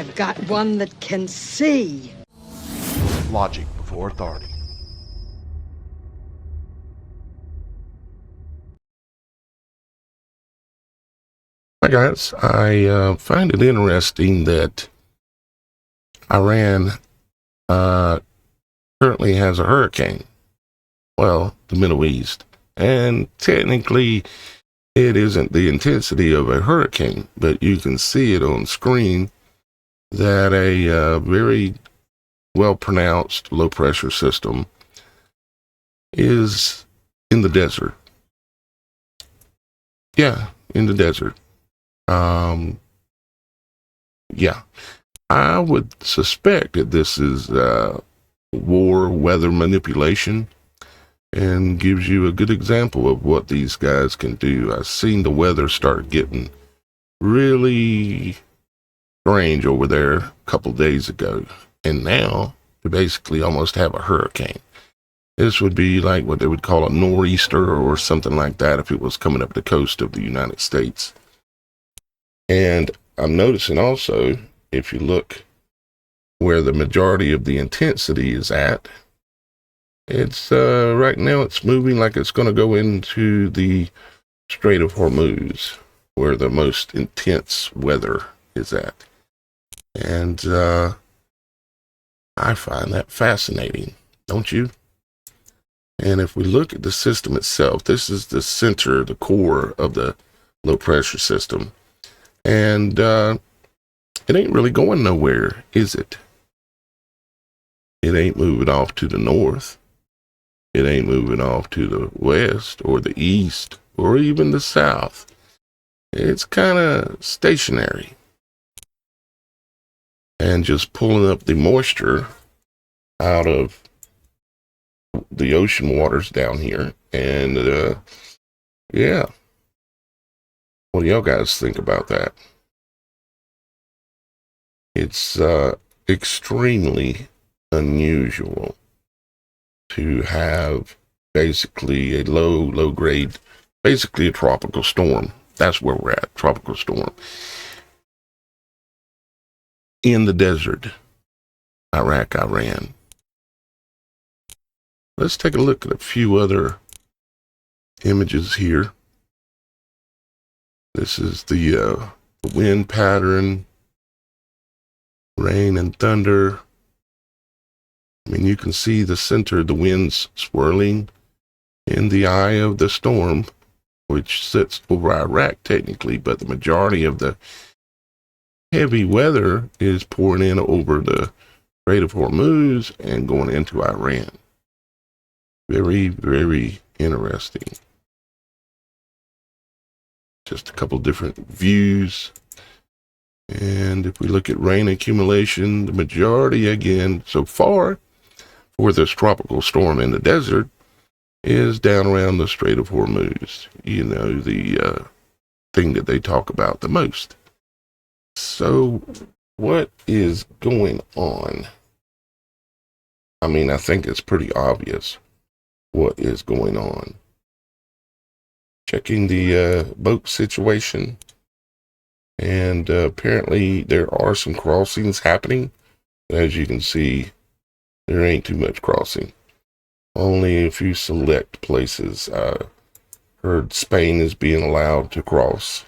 I've got one that can see. Logic before authority. Hi guys, I find it interesting that Iran currently has a hurricane. Well, the Middle East. And technically, it isn't the intensity of a hurricane, but you can see it on screen that a very well-pronounced low-pressure system is in the desert. Yeah, in the desert. Yeah, I would suspect that this is war weather manipulation and gives you a good example of what these guys can do. I've seen the weather start getting really strange over there a couple days ago, and now they basically almost have a hurricane. This would be like what they would call a nor'easter or something like that if it was coming up the coast of the United States. And I'm noticing also, if you look where the majority of the intensity is at, it's right now it's moving like it's going to go into the Strait of Hormuz, where the most intense weather is at. And I find that fascinating, don't you? And if we look at the system itself, this is the center, the core of the low pressure system. And it ain't really going nowhere, is it? It ain't moving off to the north. It ain't moving off to the west or the east or even the south. It's kind of stationary. And just pulling up the moisture out of the ocean waters down here. And yeah. What do y'all guys think about that? It's extremely unusual to have basically a low grade, basically a tropical storm. That's where we're at, tropical storm. In the desert, Iraq, Iran. Let's take a look at a few other images here. This is the wind pattern, rain and thunder. I mean, you can see the center, the winds swirling in the eye of the storm, which sits over Iraq technically, but the majority of the heavy weather is pouring in over the Strait of Hormuz and going into Iran. Very, very interesting. Just a couple different views. And if we look at rain accumulation, the majority, again, so far for this tropical storm in the desert is down around the Strait of Hormuz. You know, the thing that they talk about the most. So what is going on? I mean, I think it's pretty obvious what is going on. Checking the boat situation, and apparently there are some crossings happening. As you can see, there ain't too much crossing. Only a few select places. Heard Spain is being allowed to cross,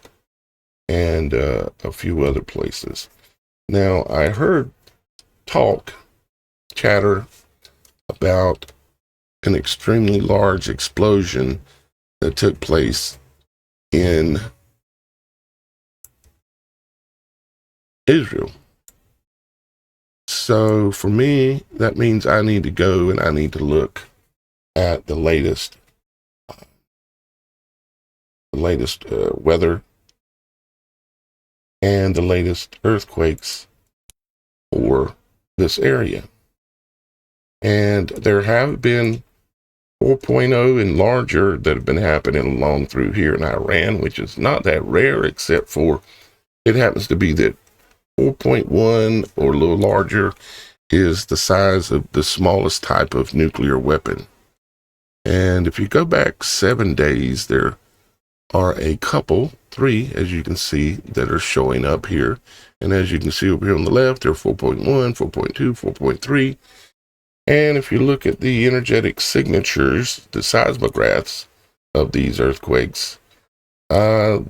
and a few other places. Now, I heard chatter about an extremely large explosion that took place in Israel. So for me, that means I need to go and I need to look at the latest weather and the latest earthquakes for this area. And there have been 4.0 and larger that have been happening along through here in Iran, which is not that rare, except for it happens to be that 4.1 or a little larger is the size of the smallest type of nuclear weapon. And if you go back 7 days, there are a couple, 3, as you can see, that are showing up here. And as you can see over here on the left, they're 4.1, 4.2, 4.3. And if you look at the energetic signatures, the seismographs of these earthquakes, and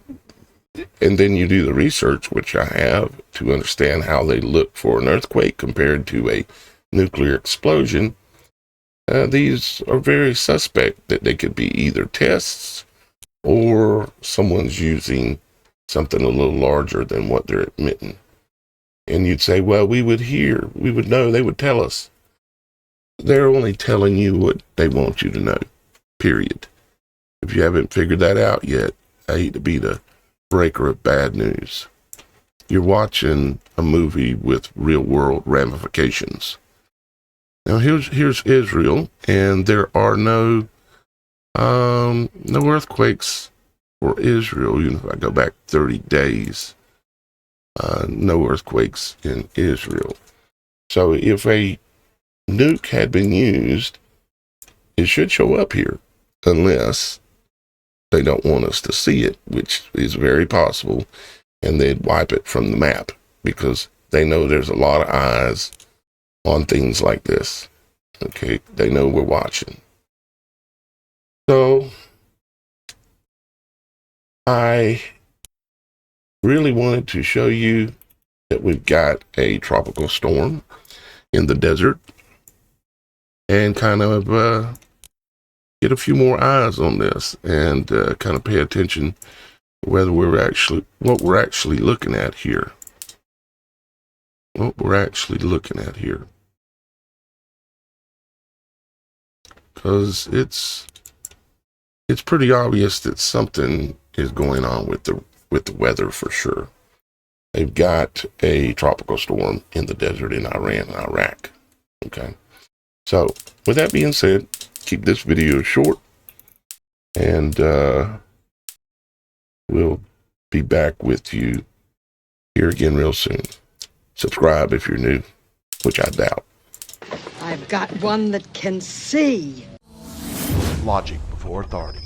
then you do the research, which I have, to understand how they look for an earthquake compared to a nuclear explosion, these are very suspect that they could be either tests or someone's using something a little larger than what they're admitting. And you'd say, well, we would know, they would tell us. They're only telling you what they want you to know, period. If you haven't figured that out yet, I hate to be the breaker of bad news. You're watching a movie with real world ramifications. Now here's Israel, and there are no earthquakes for Israel. Even if I go back 30 days, no earthquakes in Israel. So if a nuke had been used, it should show up here, unless they don't want us to see it, which is very possible, and they'd wipe it from the map because they know there's a lot of eyes on things like this. Okay, they know we're watching. So I really wanted to show you that we've got a tropical storm in the desert and kind of get a few more eyes on this and kind of pay attention to whether what we're actually looking at here. Because it's pretty obvious that something is going on with the weather for sure. They've got a tropical storm in the desert in Iran and Iraq. Okay. So with that being said, keep this video short, and we'll be back with you here again real soon. Subscribe if you're new, which I doubt. I've got one that can see. Logic before authority.